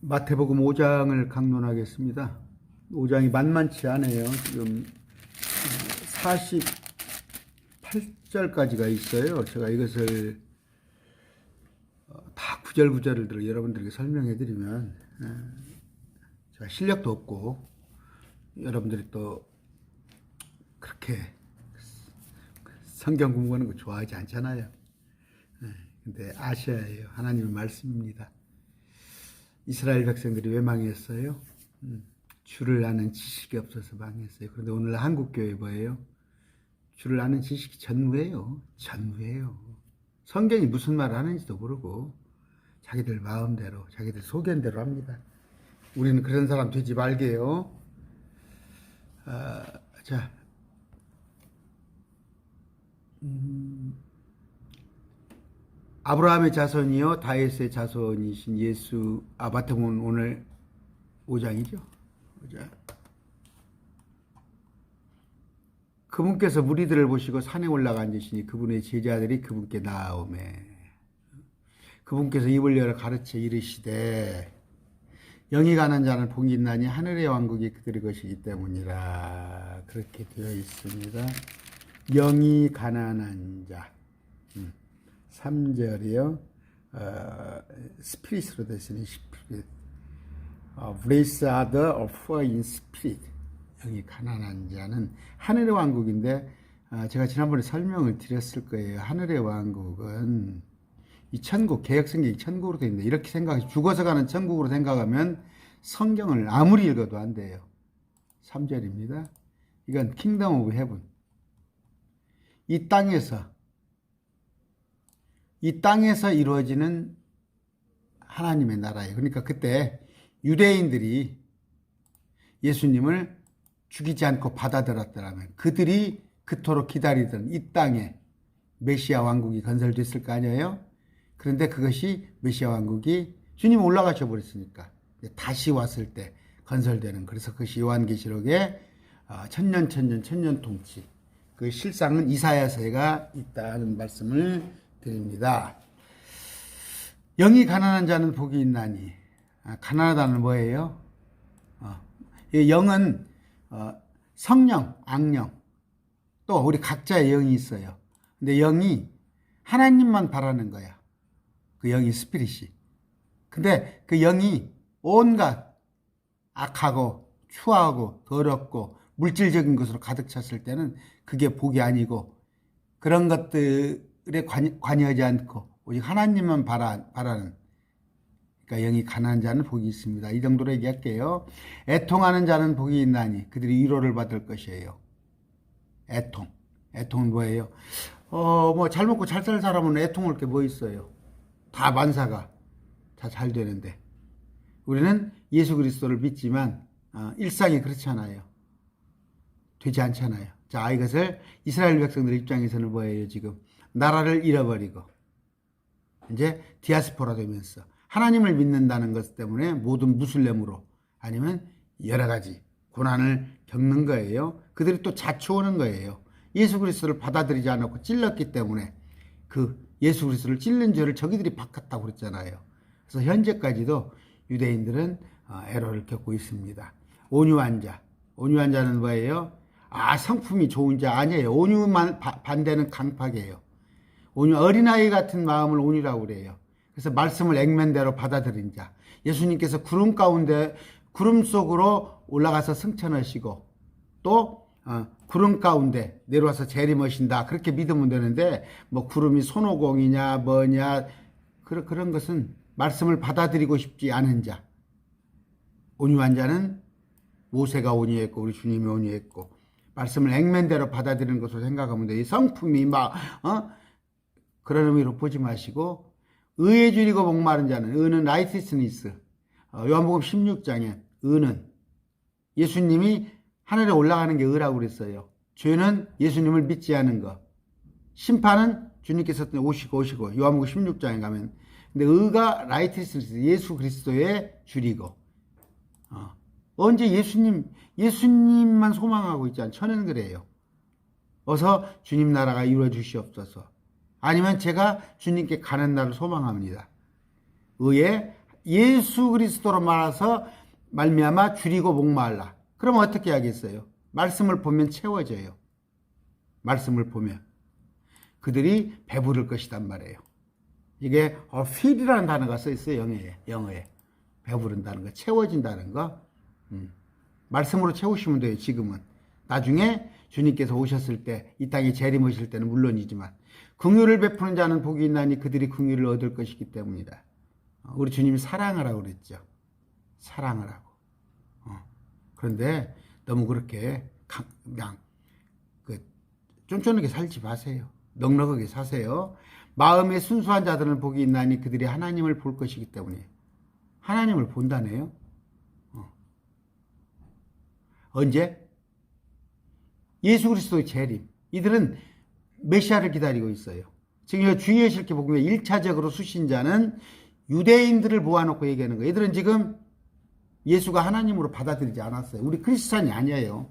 마태복음 5장을 강론하겠습니다. 5장이 만만치 않아요. 지금 48절까지가 있어요. 제가 이것을 다 구절구절을 여러분들에게 설명해 드리면 제가 실력도 없고 여러분들이 또 그렇게 성경 공부하는 거 좋아하지 않잖아요. 근데 아셔야 해요. 하나님의 말씀입니다. 이스라엘 백성들이 왜 망했어요? 주를 아는 지식이 없어서 망했어요. 그런데 오늘 한국교회 뭐예요? 주를 아는 지식이 전무해요. 전무해요. 성경이 무슨 말을 하는지도 모르고 자기들 마음대로, 자기들 소견대로 합니다. 우리는 그런 사람 되지 말게요. 자, 아브라함의 자손이요 다윗의 자손이신 예수. 마태복음 오늘 5장이죠. 5장. 그분께서 무리들을 보시고 산에 올라가 앉으시니 그분의 제자들이 그분께 나아오매 그분께서 입을 열어 가르쳐 이르시되 영이 가난 자는 복이 있나니 하늘의 왕국이 그들의 것이기 때문이라. 그렇게 되어 있습니다. 영이 가난한 자. 3절이요. 스피릿으로 되시니 스피릿. Blessed are the poor in spirit. 영이 가난한 자는 하늘의 왕국인데 제가 지난번에 설명을 드렸을 거예요. 하늘의 왕국은 이 천국, 개혁성경이 천국으로 되어 있는데 이렇게 생각해 죽어서 가는 천국으로 생각하면 성경을 아무리 읽어도 안 돼요. 3절입니다. 이건 킹덤 오브 헤븐. 이 땅에서 이루어지는 하나님의 나라예요. 그러니까 그때 유대인들이 예수님을 죽이지 않고 받아들였더라면 그들이 그토록 기다리던 이 땅에 메시아 왕국이 건설됐을 거 아니에요? 그런데 그것이 메시아 왕국이 주님 올라가셔 버렸으니까 다시 왔을 때 건설되는, 그래서 그것이 요한계시록에 천년 통치, 그 실상은 이사야서가 있다는 말씀을 드립니다. 영이 가난한 자는 복이 있나니. 가난하다는 뭐예요? 영은 성령, 악령, 또 우리 각자의 영이 있어요. 근데 영이 하나님만 바라는 거야. 그 영이 스피릿이. 근데 그 영이 온갖 악하고 추하고 더럽고 물질적인 것으로 가득 찼을 때는 그게 복이 아니고, 그런 것들에 관여하지 않고 오직 하나님만 바라는, 그러니까 영이 가난한 자는 복이 있습니다. 이 정도로 얘기할게요. 애통하는 자는 복이 있나니 그들이 위로를 받을 것이에요. 애통은 뭐예요? 뭐 잘 먹고 잘 살 사람은 애통할 게 뭐 있어요? 다 만사가 다 잘 되는데. 우리는 예수 그리스도를 믿지만 일상이 그렇지 않아요. 되지 않잖아요. 자, 이것을 이스라엘 백성들 입장에서는 뭐예요? 지금 나라를 잃어버리고 이제 디아스포라 되면서 하나님을 믿는다는 것 때문에 모든 무슬림으로 아니면 여러 가지 고난을 겪는 거예요. 그들이 또 자초하는 거예요. 예수 그리스도를 받아들이지 않았고 찔렀기 때문에 그 예수 그리스도를 찔른 죄를 저기들이 받았다고 그랬잖아요. 그래서 현재까지도 유대인들은 애로를 겪고 있습니다. 온유한 자는 뭐예요? 성품이 좋은 자 아니에요. 온유만 반대는 강팍이에요. 어린아이 같은 마음을 온유라고 그래요. 그래서 말씀을 액면대로 받아들인 자. 예수님께서 구름 속으로 올라가서 승천하시고 또 구름 가운데 내려와서 재림하신다, 그렇게 믿으면 되는데 뭐 구름이 손오공이냐 뭐냐 그런 것은 말씀을 받아들이고 싶지 않은 자. 온유한 자는 모세가 온유했고 우리 주님이 온유했고 말씀을 액면대로 받아들이는 것으로 생각하면 돼. 이 성품이 그런 의미로 보지 마시고, 의에 줄이고 목마른 자는, 의는 라이티스니스. 요한복음 16장에 의는 예수님이 하늘에 올라가는 게 의라고 그랬어요. 죄는 예수님을 믿지 않은 거. 심판은 주님께서 오시고 요한복음 16장에 가면. 근데 의가 라이티스니스, 예수 그리스도의 줄이고. 언제 예수님만 소망하고 있지 않. 천은 그래요. 어서 주님 나라가 이루어 주시옵소서. 아니면 제가 주님께 가는 날을 소망합니다. 의에 예수 그리스도로 말미암아 줄이고 목마르라. 그럼 어떻게 하겠어요? 말씀을 보면 채워져요. 말씀을 보면 그들이 배부를 것이란 말이에요. 이게 feed이라는 단어가 써 있어요. 영어에 배부른다는 거, 채워진다는 거. 말씀으로 채우시면 돼요. 지금은. 나중에 주님께서 오셨을 때, 이 땅에 재림하실 때는 물론이지만 긍휼을 베푸는 자는 복이 있나니 그들이 긍휼을 얻을 것이기 때문이다. 우리 주님이 사랑하라고 그랬죠. 사랑하라고. 그런데 너무 그렇게 그냥 쫀쫀하게 살지 마세요. 넉넉하게 사세요. 마음에 순수한 자들은 복이 있나니 그들이 하나님을 볼 것이기 때문에. 하나님을 본다네요. 언제? 예수 그리스도의 재림. 이들은 메시아를 기다리고 있어요. 지금 주의의 실기 보면 1차적으로 수신자는 유대인들을 모아놓고 얘기하는 거예요. 이들은 지금 예수가 하나님으로 받아들이지 않았어요. 우리 크리스찬이 아니에요.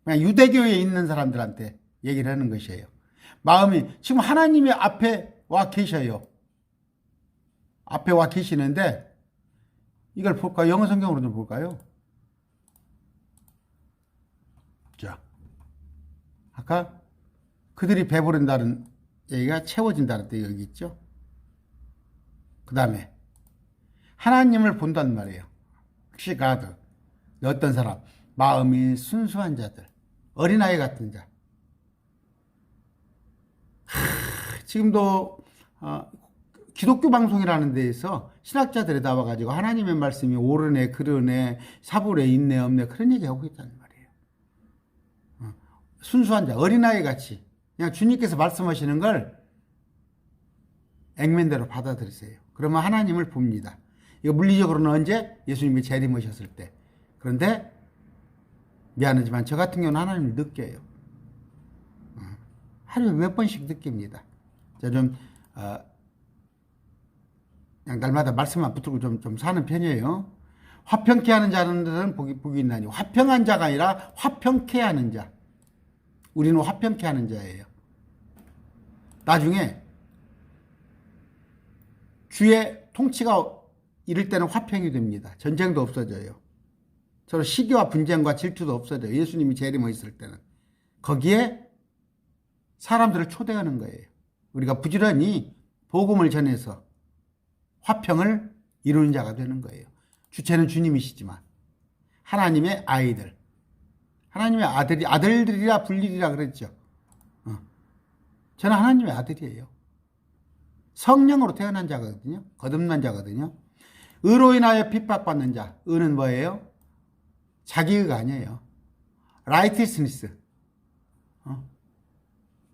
그냥 유대교에 있는 사람들한테 얘기를 하는 것이에요. 마음이 지금 하나님의 앞에 와 계셔요. 앞에 와 계시는데 이걸 볼까요? 영어 성경으로 좀 볼까요? 자, 아까 그들이 배부른다는 얘기가 채워진다는 뜻 여기 있죠. 그 다음에 하나님을 본단 말이에요. 혹시 가드 어떤 사람 마음이 순수한 자들, 어린아이 같은 자. 지금도 기독교 방송이라는 데에서 신학자들이 나와가지고 하나님의 말씀이 옳으네, 그르네, 사불에 있네, 없네 그런 얘기하고 있다는 말이에요. 순수한 자, 어린아이 같이 그냥 주님께서 말씀하시는 걸 액면대로 받아들이세요. 그러면 하나님을 봅니다. 이거 물리적으로는 언제? 예수님이 재림하셨을 때. 그런데 미안하지만 저 같은 경우는 하나님을 느껴요. 하루에 몇 번씩 느낍니다. 제가 좀 그냥 날마다 말씀만 붙들고 좀 사는 편이에요. 화평케 하는 자들은 복이 있나니. 화평한 자가 아니라 화평케 하는 자. 우리는 화평케 하는 자예요. 나중에 주의 통치가 이럴 때는 화평이 됩니다. 전쟁도 없어져요. 서로 시기와 분쟁과 질투도 없어져요. 예수님이 재림하셨을 때는. 거기에 사람들을 초대하는 거예요. 우리가 부지런히 복음을 전해서 화평을 이루는 자가 되는 거예요. 주체는 주님이시지만 하나님의 아이들, 하나님의 아들들이라 불리리라 그랬죠. 저는 하나님의 아들이에요. 성령으로 태어난 자거든요. 거듭난 자거든요. 의로 인하여 핍박받는 자. 의는 뭐예요? 자기의가 아니에요. righteousness.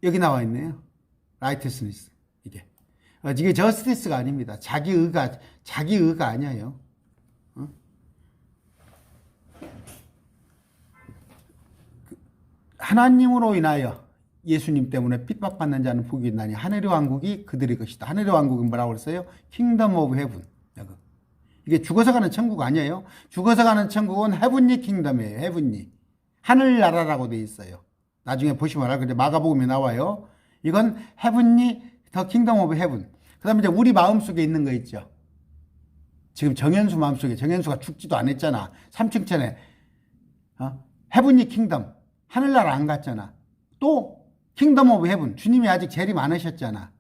여기 나와 있네요. righteousness. 이게 justice가 아닙니다. 자기의가 아니에요. 하나님으로 인하여 예수님 때문에 핍박받는 자는 복이 있나니 하늘의 왕국이 그들의 것이다. 하늘의 왕국은 뭐라고 그랬어요? Kingdom of Heaven. 이게 죽어서 가는 천국 아니에요. 죽어서 가는 천국은 헤븐리 킹덤이에요. 헤븐리. 하늘나라라고 되어 있어요. 나중에 보시면 알아요. 근데 마가복음에 나와요. 이건 헤븐리 더 킹덤 오브 헤븐. 그 다음에 이제 우리 마음속에 있는 거 있죠. 지금 정현수 마음속에, 정현수가 죽지도 않았잖아. 3층천에. 헤븐리 킹덤. 하늘나라 안 갔잖아. 또 킹덤 오브 헤븐. 주님이 아직 재림 안 하셨잖아.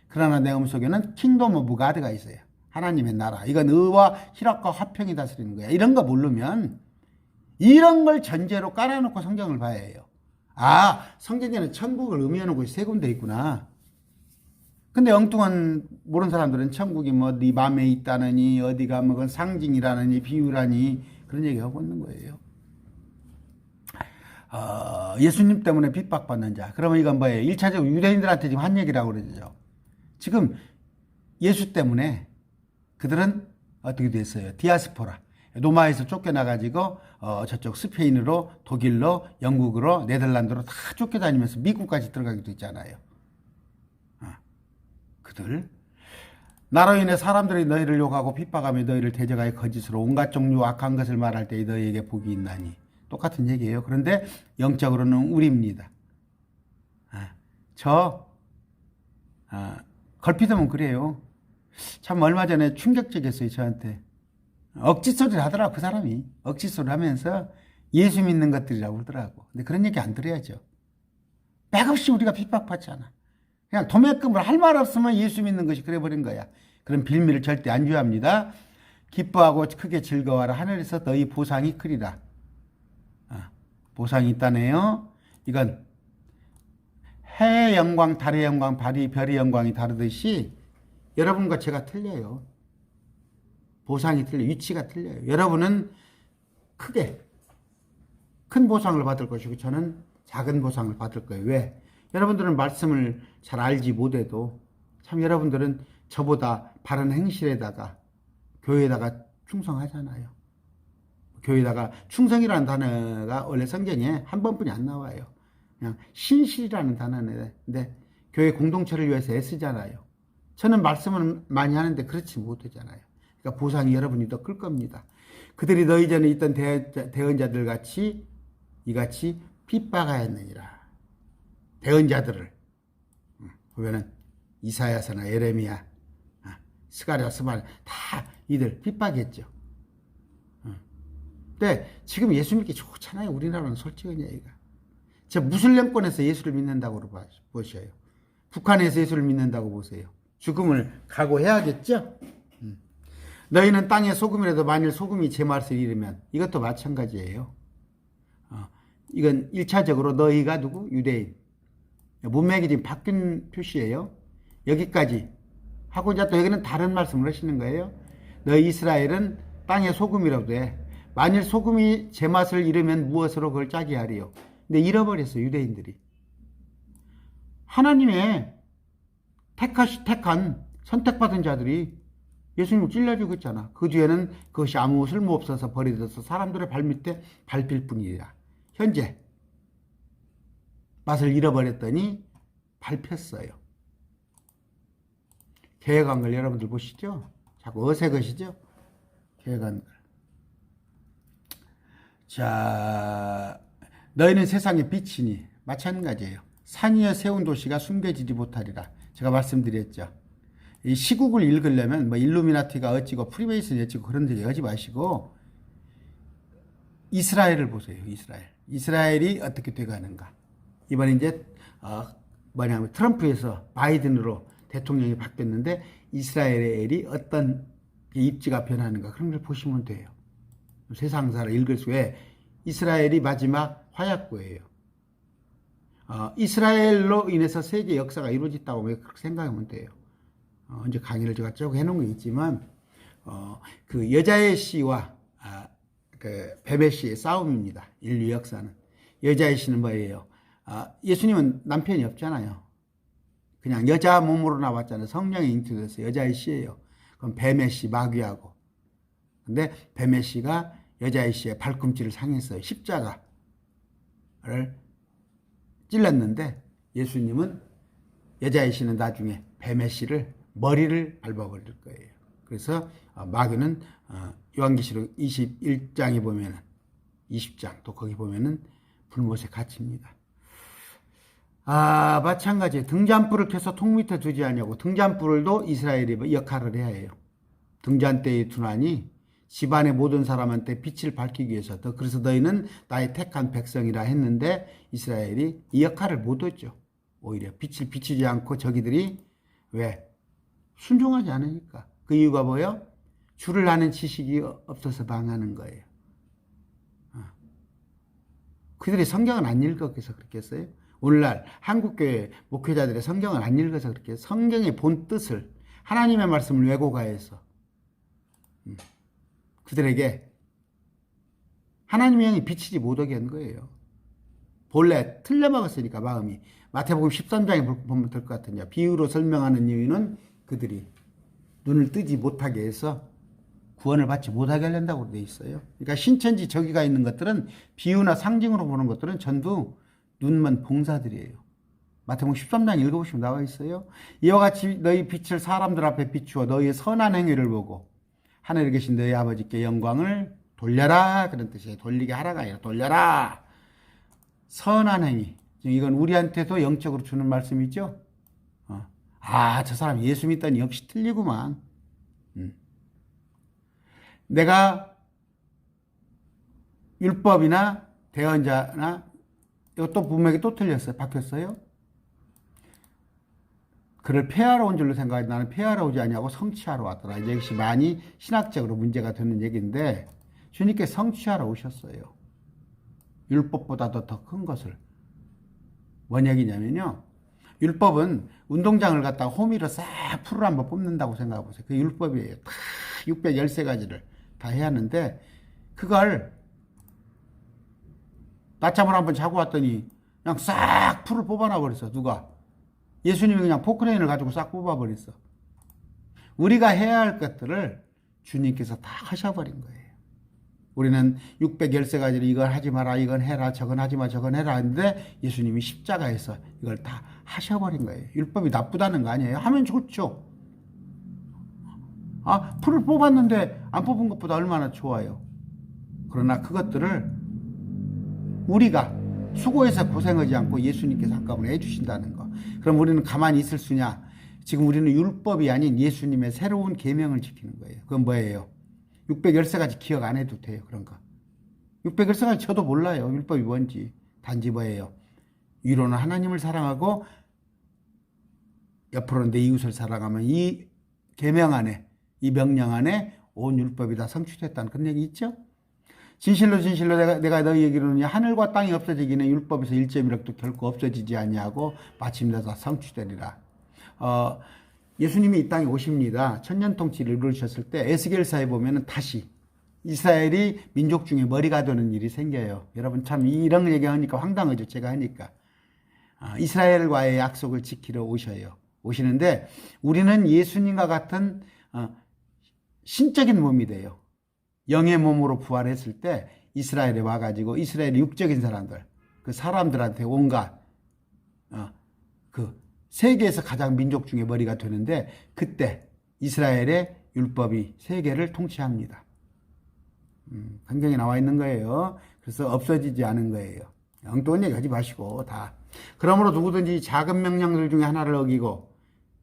그러나 내 마음속에는 킹덤 오브 가드가 있어요. 하나님의 나라. 이건 의와 희락과 화평이 다스리는 거야. 이런 거 모르면 이런 걸 전제로 깔아놓고 성경을 봐야 해요. 성경에는 천국을 의미하는 곳이 세 군데 있구나. 근데 엉뚱한 모르는 사람들은 천국이 네 맘에 있다느니 어디가 그건 상징이라느니 비유라니 그런 얘기하고 있는 거예요. 예수님 때문에 핍박받는 자. 그러면 이건 뭐예요? 1차적으로 유대인들한테 지금 한 얘기라고 그러죠. 지금 예수 때문에 그들은 어떻게 됐어요? 디아스포라. 로마에서 쫓겨나가지고 저쪽 스페인으로, 독일로, 영국으로, 네덜란드로 다 쫓겨다니면서 미국까지 들어가기도 있잖아요. 그들 나로 인해 사람들이 너희를 욕하고 핍박하며 너희를 대적하여 거짓으로 온갖 종류 악한 것을 말할 때 너희에게 복이 있나니. 똑같은 얘기예요. 그런데 영적으로는 우리입니다. 걸핏하면 그래요. 참 얼마 전에 충격적이었어요, 저한테. 억지 소리를 하더라고, 그 사람이. 억지 소리를 하면서 예수 믿는 것들이라고 그러더라고. 근데 그런 얘기 안 들어야죠. 맥없이 우리가 핍박받잖아. 그냥 도매금을 할 말 없으면 예수 믿는 것이 그래버린 거야. 그런 빌미를 절대 안 좋아합니다. 기뻐하고 크게 즐거워하라. 하늘에서 너희 보상이 크리라. 보상이 있다네요. 이건 해의 영광, 달의 영광, 별의 영광이 다르듯이 여러분과 제가 틀려요. 보상이 틀려요. 위치가 틀려요. 여러분은 큰 보상을 받을 것이고 저는 작은 보상을 받을 거예요. 왜? 여러분들은 말씀을 잘 알지 못해도 참 여러분들은 저보다 바른 행실에다가 교회에다가 충성하잖아요. 교회에다가 충성이라는 단어가 원래 성경에 한 번뿐이 안 나와요. 그냥 신실이라는 단어인데 교회 공동체를 위해서 애쓰잖아요. 저는 말씀을 많이 하는데 그렇지 못하잖아요. 그러니까 보상이 여러분이 더 클 겁니다. 그들이 너희 전에 있던 대언자들 같이 이같이 핍박하였느니라. 대언자들을 보면은 이사야서나 예레미야, 스가랴, 스바랴 다 이들 핍박했죠. 근데 지금 예수 믿기 좋잖아요. 우리나라는 솔직한 얘기가. 저 무슬림권에서 예수를 믿는다고 보셔요. 북한에서 예수를 믿는다고 보세요. 죽음을 각오해야겠죠? 너희는 땅의 소금이라도 만일 소금이 제 맛을 잃으면 이것도 마찬가지예요. 이건 1차적으로 너희가 누구? 유대인. 문맥이 지금 바뀐 표시예요. 여기까지 하고 이제 또 여기는 다른 말씀을 하시는 거예요. 너희 이스라엘은 땅의 소금이라도 해. 만일 소금이 제 맛을 잃으면 무엇으로 그걸 짜게 하리요. 근데 잃어버렸어, 유대인들이. 하나님의 택한 선택받은 자들이 예수님을 찔러 죽였잖아. 그 뒤에는 그것이 아무 쓸모 없어서 버려져서 사람들의 발밑에 밟힐 뿐이라. 현재 맛을 잃어버렸더니 밟혔어요. 계획한 걸 여러분들 보시죠? 자꾸 어색하시죠? 계획한 걸. 자, 너희는 세상의 빛이니 마찬가지예요. 산 위에 세운 도시가 숨겨지지 못하리라. 제가 말씀드렸죠. 이 시국을 읽으려면 뭐 일루미나티가 어찌고 프리메이슨이 어찌고 그런 얘기 하지 마시고 이스라엘을 보세요. 이스라엘이 어떻게 돼가는가. 이번에 이제 뭐냐면 트럼프에서 바이든으로 대통령이 바뀌었는데 이스라엘이 어떤 입지가 변하는가 그런 걸 보시면 돼요. 세상사를 읽을 수에 이스라엘이 마지막 화약고예요. 이스라엘로 인해서 세계 역사가 이루어졌다고 그렇게 생각하면 돼요. 이제 강의를 제가 쭉 해놓은 게 있지만 그 여자의 씨와 그 뱀의 씨의 싸움입니다. 인류 역사는. 여자의 씨는 뭐예요? 예수님은 남편이 없잖아요. 그냥 여자 몸으로 나왔잖아요. 성령이 잉태돼서 여자의 씨예요. 그럼 뱀의 씨 마귀하고. 근데 뱀의 씨가 여자의 씨의 발꿈치를 상했어요. 십자가를 찔렀는데 예수님은 여자의 씨는 나중에 뱀의 씨를 머리를 밟아버릴 거예요. 그래서 마귀는 요한계시록 21장에 보면은 20장 또 거기 보면은 불못에 갇힙니다. 마찬가지예요. 등잔불을 켜서 통 밑에 두지 않냐고. 등잔불도 이스라엘이 역할을 해야 해요. 등잔대의 두난이 집안의 모든 사람한테 빛을 밝히기 위해서 그래서 너희는 나의 택한 백성이라 했는데 이스라엘이 이 역할을 못했죠. 오히려 빛을 비추지 않고 저기들이 왜? 순종하지 않으니까. 그 이유가 뭐예요? 주를 아는 지식이 없어서 망하는 거예요. 그들이 성경을 안 읽어서 그렇겠어요? 오늘날 한국교회 목회자들의 성경을 안 읽어서 그렇게 성경의 본 뜻을 하나님의 말씀을 왜곡하여서 그들에게 하나님의 영이 비치지 못하게 한 거예요. 본래 틀려먹었으니까 마음이. 마태복음 13장에 보면 될 것 같은데 비유로 설명하는 이유는 그들이 눈을 뜨지 못하게 해서 구원을 받지 못하게 하려고 되어 있어요. 그러니까 신천지 저기가 있는 것들은 비유나 상징으로 보는 것들은 전부 눈먼 봉사들이에요. 마태복음 13장 읽어보시면 나와 있어요. 이와 같이 너희 빛을 사람들 앞에 비추어 너희의 선한 행위를 보고 하늘에 계신 너희 아버지께 영광을 돌려라. 그런 뜻이에요. 돌리게 하라가 아니라 돌려라. 선한 행위. 이건 우리한테도 영적으로 주는 말씀이죠. 저 사람 예수 믿더니 역시 틀리구만. 내가 율법이나 대언자나 이것도 분명히 또 틀렸어요. 바뀌었어요. 그를 폐하러 온 줄로 생각하지 나는 폐하러 오지 아니하고 성취하러 왔더라. 이제 역시 많이 신학적으로 문제가 되는 얘기인데 주님께 성취하러 오셨어요. 율법보다도 더 큰 것을. 뭔 얘기냐면요. 율법은 운동장을 갖다가 호미로 싹 풀을 한번 뽑는다고 생각해 보세요. 그 율법이에요. 다 613가지를 다 해야 하는데 그걸 낮잠을 한번 자고 왔더니 그냥 싹 풀을 뽑아놔 버렸어. 누가? 예수님이 그냥 포크레인을 가지고 싹 뽑아버렸어. 우리가 해야 할 것들을 주님께서 다 하셔버린 거예요. 우리는 613가지를 이걸 하지 마라, 이건 해라, 저건 하지 마, 저건 해라 하는데 예수님이 십자가에서 이걸 다 하셔버린 거예요. 율법이 나쁘다는 거 아니에요? 하면 좋죠. 풀을 뽑았는데 안 뽑은 것보다 얼마나 좋아요. 그러나 그것들을 우리가 수고해서 고생하지 않고 예수님께서 한꺼번에 해주신다는 거. 그럼 우리는 가만히 있을 수냐? 지금 우리는 율법이 아닌 예수님의 새로운 계명을 지키는 거예요. 그건 뭐예요? 613가지 기억 안 해도 돼요. 그런 거. 613가지 저도 몰라요. 율법이 뭔지. 단지 뭐예요? 위로는 하나님을 사랑하고 옆으로는 내 이웃을 사랑하면 이 계명 안에, 이 명령 안에 온 율법이 다 성취됐다는 그런 얘기 있죠? 진실로 진실로 내가 너희에게로는 하늘과 땅이 없어지기는 율법에서 1.1억도 결코 없어지지 아니하고 마침내 다 성취되리라. 예수님이 이 땅에 오십니다. 천년 통치를 이루셨을 때 에스겔서에 보면은 다시 이스라엘이 민족 중에 머리가 되는 일이 생겨요. 여러분 참 이런 얘기하니까 황당하죠. 제가 하니까. 이스라엘과의 약속을 지키러 오셔요. 오시는데 우리는 예수님과 같은 신적인 몸이 돼요. 영의 몸으로 부활했을 때 이스라엘에 와가지고 이스라엘의 육적인 사람들, 그 사람들한테 온갖 그 세계에서 가장 민족 중에 머리가 되는데 그때 이스라엘의 율법이 세계를 통치합니다. 성경에 나와 있는 거예요. 그래서 없어지지 않은 거예요. 엉뚱한 얘기 하지 마시고 다. 그러므로 누구든지 작은 명령들 중에 하나를 어기고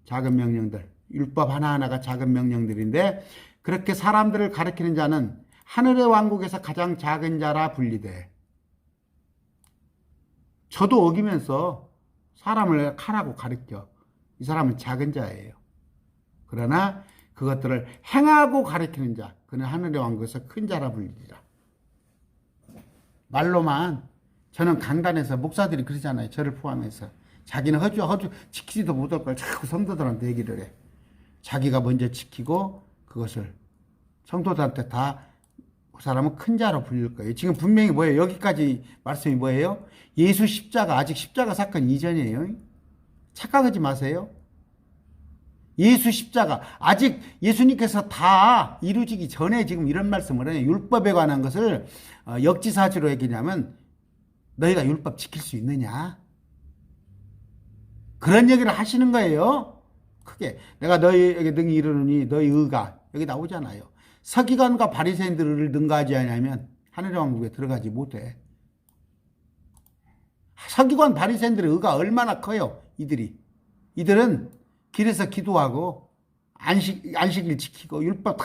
작은 명령들, 율법 하나하나가 작은 명령들인데 그렇게 사람들을 가르치는 자는 하늘의 왕국에서 가장 작은 자라 분리돼. 저도 어기면서 사람을 하라고 가르쳐. 이 사람은 작은 자예요. 그러나 그것들을 행하고 가르치는 자, 그는 하늘의 왕국에서 큰 자라 불리리라. 말로만 저는 강단에서 목사들이 그러잖아요. 저를 포함해서. 자기는 허주 지키지도 못할 걸 자꾸 성도들한테 얘기를 해. 자기가 먼저 지키고 그것을 성도들한테 다 그 사람은 큰 자로 불릴 거예요. 지금 분명히 뭐예요? 여기까지 말씀이 뭐예요? 예수 십자가, 아직 십자가 사건 이전이에요. 착각하지 마세요. 예수 십자가, 아직 예수님께서 다 이루어지기 전에 지금 이런 말씀을 해요. 율법에 관한 것을 역지사지로 얘기냐면 너희가 율법 지킬 수 있느냐? 그런 얘기를 하시는 거예요. 크게. 내가 너희에게 능히 이르노니 너희 의가 여기 나오잖아요. 서기관과 바리새인들을 능가하지 않으면 하늘의 왕국에 들어가지 못해. 서기관 바리새인들의 의가 얼마나 커요. 이들은 길에서 기도하고 안식일 지키고 율법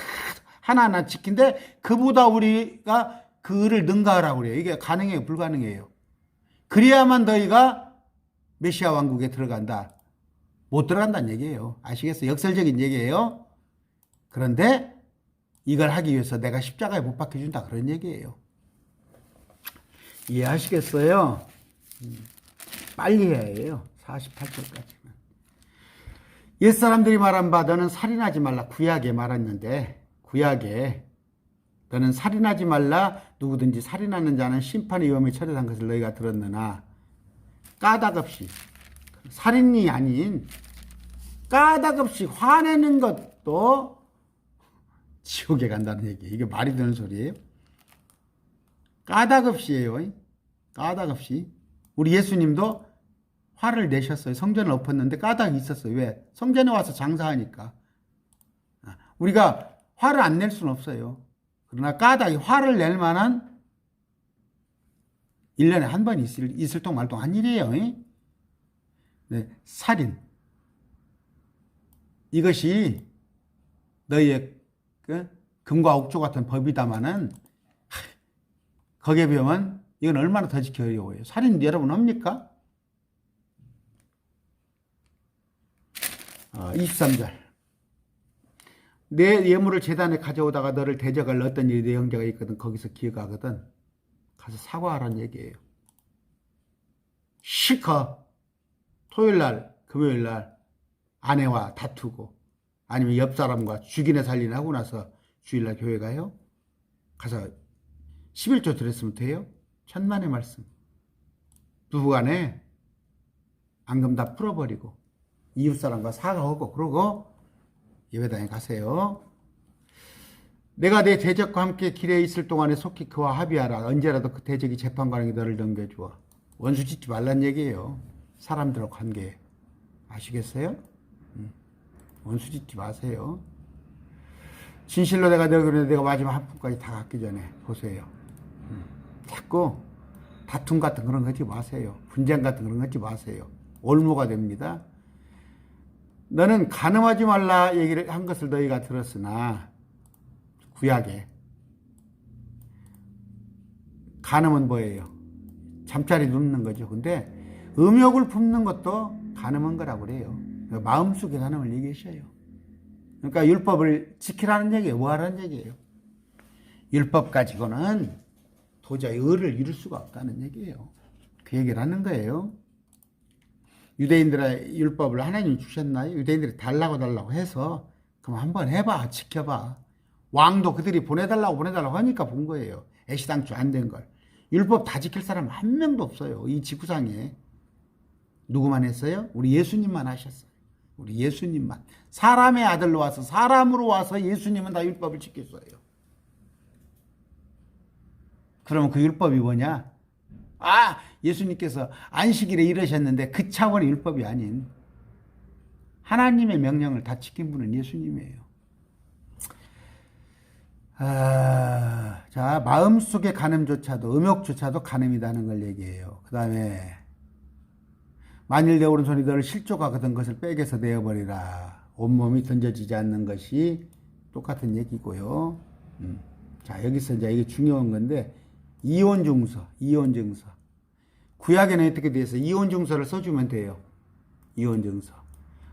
하나하나 지킨데 그보다 우리가 그 의를 능가하라고 그래요. 이게 가능해요? 불가능해요? 그래야만 너희가 메시아 왕국에 들어간다. 못 들어간다는 얘기예요. 아시겠어요? 역설적인 얘기예요. 그런데 이걸 하기 위해서 내가 십자가에 못 박혀준다. 그런 얘기예요. 이해하시겠어요? 빨리 해야 해요. 48절까지는. 옛사람들이 말한 바 너는 살인하지 말라. 구약에 말했는데 구약에 너는 살인하지 말라. 누구든지 살인하는 자는 심판의 위험에 처리한 것을 너희가 들었느나 까닭없이 살인이 아닌 까닭없이 화내는 것도 지옥에 간다는 얘기예요. 이게 말이 되는 소리예요? 까닭없이예요. 까닭없이. 우리 예수님도 화를 내셨어요. 성전을 엎었는데 까닭이 있었어요. 왜? 성전에 와서 장사하니까. 우리가 화를 안 낼 수는 없어요. 그러나 까닭이 화를 낼 만한 1년에 한 번 있을 동 말동 한 일이에요. 네, 살인. 이것이 너희의 그 금과 옥조 같은 법이다마는 거기에 비하면 이건 얼마나 더 지키기 어려워요. 살인 여러분 합니까? 23절. 내 예물을 제단에 가져오다가 너를 대적할 어떤 일이 내 형제가 있거든 거기서 기억하거든 가서 사과하라는 얘기예요. 실컷 토요일날 금요일날 아내와 다투고 아니면 옆 사람과 죽이나 살리나 하고 나서 주일날 교회 가요? 가서 11조 드렸으면 돼요? 천만의 말씀. 부부간에 앙금 다 풀어버리고 이웃사람과 사과하고 그러고 예배당에 가세요. 내가 내 대적과 함께 길에 있을 동안에 속히 그와 합의하라. 언제라도 그 대적이 재판관에게 너를 넘겨주어. 원수 짓지 말란 얘기예요. 사람들하고 관계. 아시겠어요? 원수 짓지 마세요. 진실로 내가 내가 마지막 한 푼까지 다 갚기 전에 보세요. 자꾸 다툼 같은 그런 거 하지 마세요. 분쟁 같은 그런 거 하지 마세요. 올무가 됩니다. 너는 간음하지 말라 얘기를 한 것을 너희가 들었으나 구약에 간음은 뭐예요? 잠자리 눕는 거죠. 근데 음욕을 품는 것도 간음한 거라고 그래요. 마음속에 간음을 얘기하셔요. 그러니까 율법을 지키라는 얘기예요. 뭐 하라는 얘기예요? 율법 가지고는 도저히 의를 이룰 수가 없다는 얘기예요. 그 얘기를 하는 거예요. 유대인들의 율법을 하나님이 주셨나요? 유대인들이 달라고 해서 그럼 한번 해봐. 지켜봐. 왕도 그들이 보내달라고 하니까 본 거예요. 애시당초 안 된 걸. 율법 다 지킬 사람 한 명도 없어요. 이 지구상에. 누구만 했어요? 우리 예수님만 하셨어요. 우리 예수님만. 사람의 아들로 와서 사람으로 와서 예수님은 다 율법을 지켰어요. 그러면 그 율법이 뭐냐? 예수님께서 안식일에 이러셨는데 그 차원의 율법이 아닌 하나님의 명령을 다 지킨 분은 예수님이에요. 자, 마음속의 간음조차도 음욕조차도 간음이라는 걸 얘기해요. 그 다음에 만일 내 오른손이 너를 실족하거든 것을 백에서 내어버리라. 온몸이 던져지지 않는 것이 똑같은 얘기고요. 자, 여기서 이제 이게 중요한 건데 이혼증서. 구약에는 어떻게 돼 있어요? 이혼증서를 써주면 돼요. 이혼증서.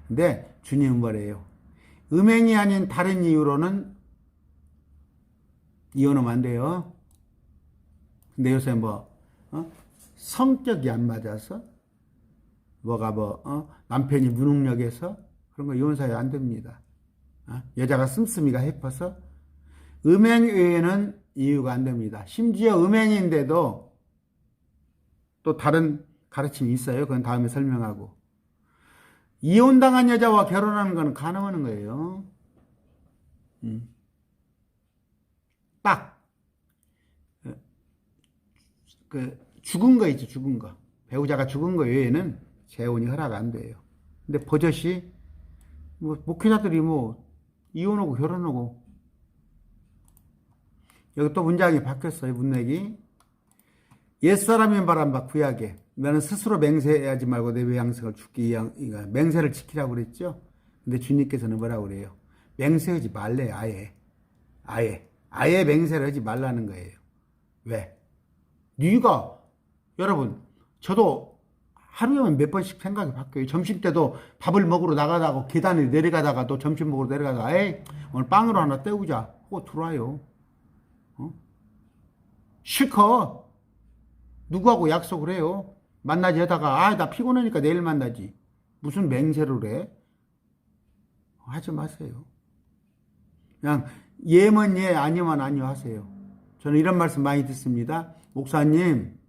근데 주님은 뭐래요? 음행이 아닌 다른 이유로는 이혼하면 안 돼요. 근데 요새 성격이 안 맞아서 남편이 무능력해서 그런 거 이혼 사유 안 됩니다. 여자가 씀씀이가 해퍼서 음행 외에는 이유가 안 됩니다. 심지어 음행인데도 또 다른 가르침이 있어요. 그건 다음에 설명하고. 이혼당한 여자와 결혼하는 건 가능한 거예요. 딱 죽은 거 있죠. 죽은 거. 배우자가 죽은 거 외에는 재혼이 허락 안 돼요. 근데 버젓이 목회자들이 이혼하고 결혼하고 여기 또 문장이 바뀌었어요. 문맥이 옛사람인 바람바 구약에 너는 스스로 맹세하지 말고 내 외양성을 죽기 위한 맹세를 지키라고 그랬죠. 근데 주님께서는 뭐라고 그래요? 맹세하지 말래요. 아예 맹세를 하지 말라는 거예요. 왜? 여러분 저도 하루에 몇 번씩 생각이 바뀌어요. 점심 때도 밥을 먹으러 나가다가 계단에 내려가다가 또 점심 먹으러 내려가다가 오늘 빵으로 하나 때우자 하고 들어와요. 실컷 누구하고 약속을 해요. 만나지 하다가 나 피곤하니까 내일 만나지. 무슨 맹세를 해? 하지 마세요. 그냥 예면 예 아니면 아니요 하세요. 저는 이런 말씀 많이 듣습니다. 목사님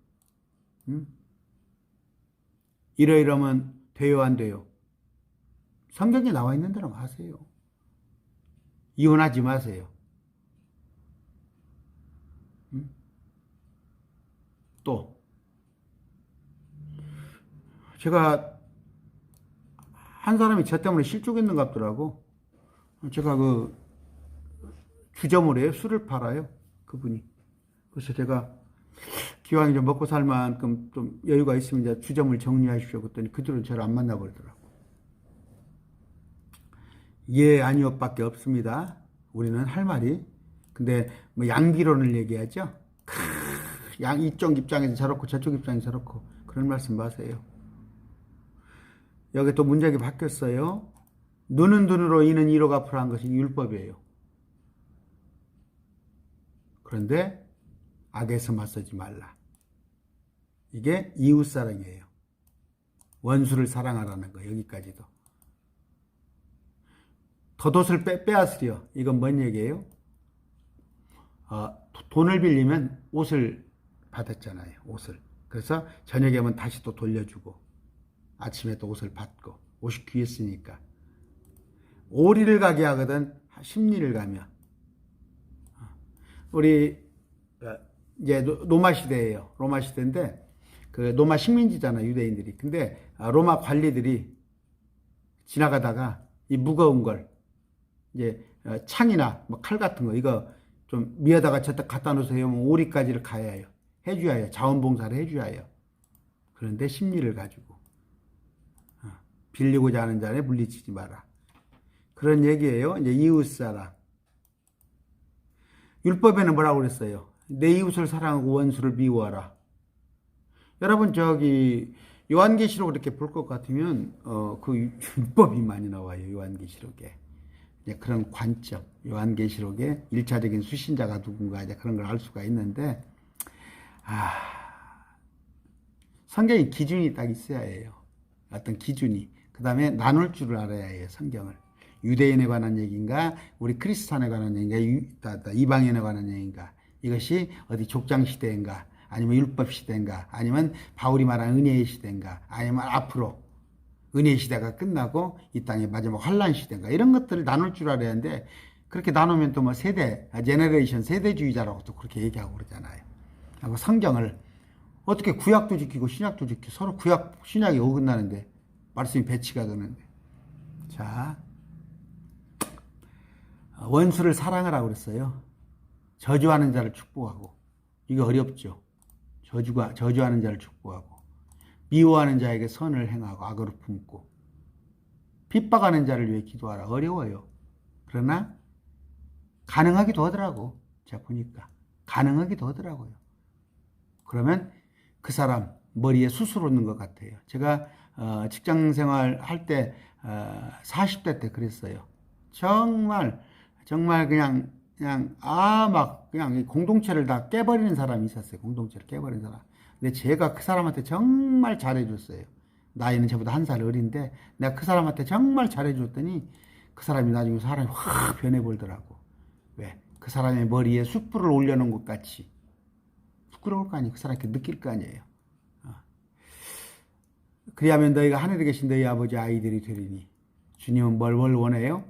이러이러면 돼요 안 돼요? 성경에 나와 있는 대로 하세요. 이혼하지 마세요. 또 제가 한 사람이 저 때문에 실족했는 것 같더라고. 제가 주점을 해요. 술을 팔아요. 그분이. 그래서 제가 기왕 이제 먹고 살 만큼 좀 여유가 있으면 이제 주점을 정리하십시오. 그랬더니 그 뒤로 저를 안 만나버리더라고. 예, 아니요밖에 없습니다. 우리는 할 말이. 근데 뭐 양비론을 얘기하죠. 이쪽 입장에서 저렇고 저쪽 입장에서 저렇고 그런 말씀 마세요. 여기 또 문장이 바뀌었어요. 눈은 눈으로 이는 이로 갚으라 한 것이 율법이에요. 그런데 악에서 맞서지 말라. 이게 이웃사랑이에요. 원수를 사랑하라는 거. 여기까지도. 덧옷을 빼앗으려. 이건 뭔 얘기예요? 돈을 빌리면 옷을 받았잖아요. 옷을. 그래서 저녁에 오면 다시 또 돌려주고 아침에 또 옷을 받고 옷이 귀했으니까. 오리를 가게 하거든 심리를 가며. 우리 이제 로마 시대예요. 로마 시대인데 그 로마 식민지잖아 유대인들이. 근데 로마 관리들이 지나가다가 이 무거운 걸 이제 창이나 뭐 칼 같은 거 이거 좀 미에다가 저딱 갖다 놓으세요. 오리까지를 가야 해요. 해줘야 해요. 자원봉사를 해줘야 해요. 그런데 심리를 가지고 빌리고자 하는 자에 물리치지 마라. 그런 얘기예요. 이제 이웃사랑. 율법에는 뭐라고 그랬어요? 내 이웃을 사랑하고 원수를 미워하라. 여러분 저기 요한계시록 이렇게 볼 것 같으면 그 율법이 많이 나와요. 요한계시록에. 이제 그런 관점, 요한계시록의 1차적인 수신자가 누군가 이제 그런 걸 알 수가 있는데, 성경에 기준이 딱 있어야 해요. 어떤 기준이. 그 다음에 나눌 줄을 알아야 해요. 성경을. 유대인에 관한 얘기인가, 우리 크리스찬에 관한 얘기인가, 이방인에 관한 얘기인가. 이것이 어디 족장 시대인가, 아니면 율법 시대인가, 아니면 바울이 말한 은혜의 시대인가, 아니면 앞으로 은혜의 시대가 끝나고 이 땅의 마지막 환란 시대인가, 이런 것들을 나눌 줄 알아야 하는데, 그렇게 나누면 또 뭐 세대, 제너레이션, 세대주의자라고 또 그렇게 얘기하고 그러잖아요. 하고 성경을 어떻게 구약도 지키고 신약도 지키고 서로 구약, 신약이 어긋나는데, 말씀이 배치가 되는데. 자, 원수를 사랑하라고 그랬어요. 저주하는 자를 축복하고. 이게 어렵죠. 저주하는 자를 축복하고. 미워하는 자에게 선을 행하고 악을 품고. 핍박하는 자를 위해 기도하라. 어려워요. 그러나 가능하기도 하더라고. 제가 보니까. 가능하기도 하더라고요. 그러면 그 사람 머리에 수술 오는 것 같아요. 제가 직장 생활 할 때 40대 때 그랬어요. 정말 그냥 막 그냥 공동체를 다 깨버리는 사람이 있었어요. 공동체를 깨버리는 사람. 근데 제가 그 사람한테 정말 잘해줬어요. 나이는 저보다 한 살 어린데 내가 그 사람한테 정말 잘해줬더니 그 사람이 나중에 사람이 확 변해버리더라고. 왜? 그 사람의 머리에 숯불을 올려놓은 것 같이. 부끄러울 거 아니에요. 그 사람께 느낄 거 아니에요. 그리하면 너희가 하늘에 계신 너희 아버지 아이들이 되리니. 주님은 뭘 원해요?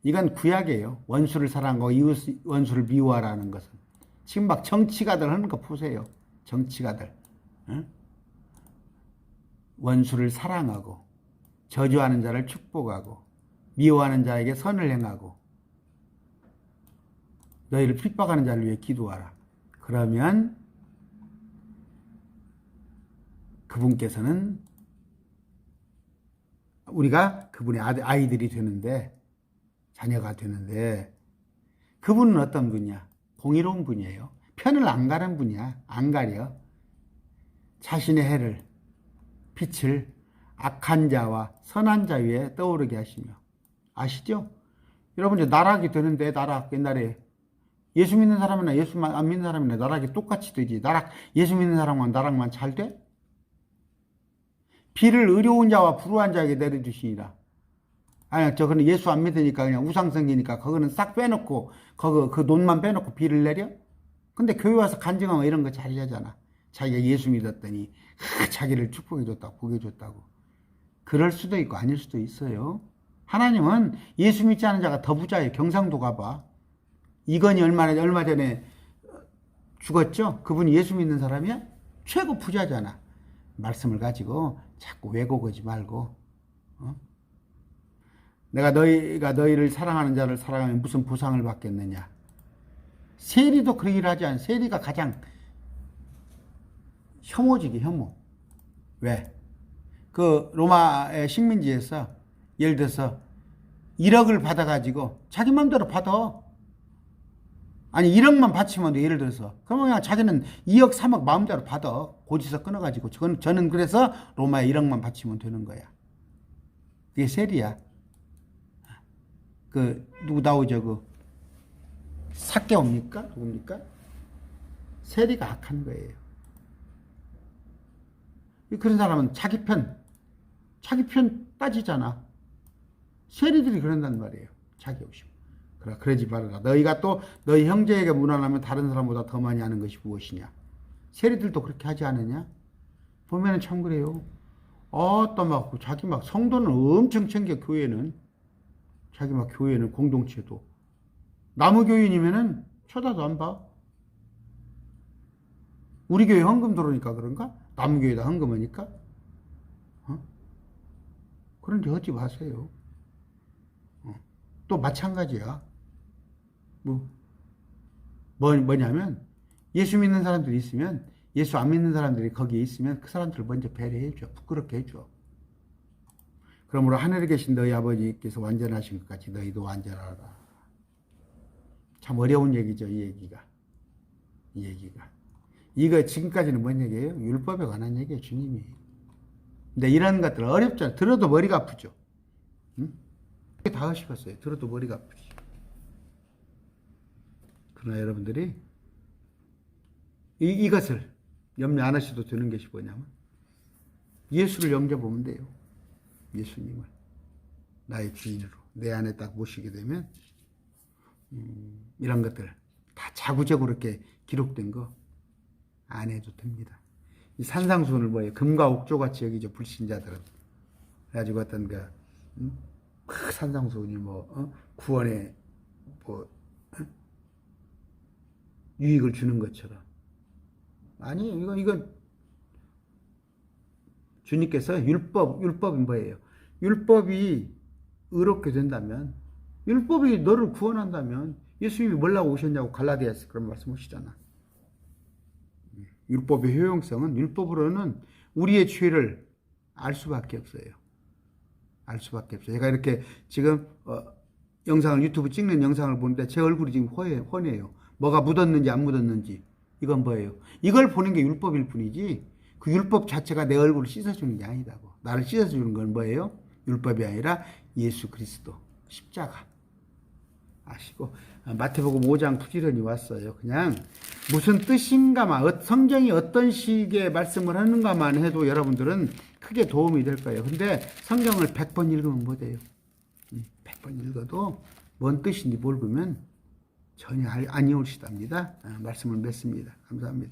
이건 구약이에요. 원수를 사랑하고 이웃 원수를 미워하라는 것은. 지금 막 정치가들 하는 거 보세요. 정치가들. 응? 원수를 사랑하고 저주하는 자를 축복하고 미워하는 자에게 선을 행하고 너희를 핍박하는 자를 위해 기도하라. 그러면 그분께서는 우리가 그분의 아이들이 되는데 자녀가 되는데 그분은 어떤 분이야? 공의로운 분이에요. 편을 안 가는 분이야. 안 가려. 자신의 해를 빛을 악한 자와 선한 자 위에 떠오르게 하시며. 아시죠? 여러분 이제 나락이 되는데 나락 옛날에 예수 믿는 사람이나 예수 안 믿는 사람이나 나락이 똑같이 되지. 예수 믿는 사람만 나락만 잘 돼? 비를 의로운 자와 불우한 자에게 내려주시니라. 아니, 저거는 예수 안 믿으니까 그냥 우상성기니까 그거는 싹 빼놓고, 그 논만 빼놓고 비를 내려? 근데 교회 와서 간증하면 이런 거 잘 하잖아. 자기가 예수 믿었더니, 자기를 축복해줬다고, 복해줬다고. 그럴 수도 있고 아닐 수도 있어요. 하나님은 예수 믿지 않은 자가 더 부자예요. 경상도 가봐. 이건희 얼마 전에 죽었죠? 그분이 예수 믿는 사람이야? 최고 부자잖아. 말씀을 가지고 자꾸 왜곡하지 말고, 내가 너희가 너희를 사랑하는 자를 사랑하면 무슨 보상을 받겠느냐. 세리도 그러기를 하지 않아요. 세리가 가장 혐오지기 혐오. 왜? 그 로마의 식민지에서 예를 들어서 1억을 받아가지고 자기 마음대로 받아. 아니 1억만 바치면 돼, 예를 들어서. 그러면 그냥 자기는 2억 3억 마음대로 받아. 고지서 끊어가지고. 저는 그래서 로마에 1억만 바치면 되는 거야. 그게 세리야. 누구 나오죠? 삭개옵니까? 누굽니까? 세리가 악한 거예요. 그런 사람은 자기 편 따지잖아. 세리들이 그런단 말이에요. 자기 욕심. 그러지 말아라. 너희가 또 너희 형제에게 무난하면 다른 사람보다 더 많이 하는 것이 무엇이냐. 세리들도 그렇게 하지 않느냐? 보면은 참 그래요. 또 막 자기 막 성도는 엄청 챙겨. 교회는 자기 막 교회는 공동체도 나무 교인이면은 쳐다도 안 봐. 우리 교회 헌금 들어오니까 그런가? 나무 교회다 헌금하니까? 그런데 하지 마세요. 또 마찬가지야. 뭐냐면 예수 믿는 사람들이 있으면 예수 안 믿는 사람들이 거기에 있으면 그 사람들을 먼저 배려해줘. 부끄럽게 해줘. 그러므로 하늘에 계신 너희 아버지께서 완전하신 것 같이 너희도 완전하라. 참 어려운 얘기죠, 이 얘기가. 이거 지금까지는 뭔 얘기예요? 율법에 관한 얘기예요, 주님이. 근데 이런 것들 어렵잖아요. 들어도 머리가 아프죠. 응? 다 하시겠어요. 들어도 머리가 아프지. 그러나 여러분들이 이것을 염려 안 하셔도 되는 것이 뭐냐면 예수를 영접하면 돼요. 예수님을 나의 주인으로 내 안에 딱 모시게 되면 이런 것들 다 자구적으로 이렇게 기록된 거 안 해도 됩니다. 이 산상수훈을 뭐예요? 금과 옥조같이 여기죠. 불신자들은. 그래가지고 어떤 산상수훈이 구원에 유익을 주는 것처럼. 아니, 이건 주님께서 율법이 뭐예요? 율법이 의롭게 된다면, 율법이 너를 구원한다면 예수님이 뭐라고 오셨냐고 갈라디아서 그런 말씀하시잖아. 율법의 효용성은 율법으로는 우리의 죄를 알 수밖에 없어요. 알 수밖에 없어요. 제가 이렇게 지금 영상을 유튜브 찍는 영상을 보는데 제 얼굴이 지금 훤해요. 뭐가 묻었는지 안 묻었는지. 이건 뭐예요? 이걸 보는 게 율법일 뿐이지 그 율법 자체가 내 얼굴을 씻어주는 게 아니다고. 나를 씻어주는 건 뭐예요? 율법이 아니라 예수 그리스도 십자가. 아시고 마태복음 5장 부지런히 왔어요. 그냥 무슨 뜻인가만, 성경이 어떤 식의 말씀을 하는가만 해도 여러분들은 크게 도움이 될 거예요. 근데 성경을 100번 읽으면 못해요. 100번 읽어도 뭔 뜻인지 모르면 전혀 아니올시답니다. 말씀을 맺습니다. 감사합니다.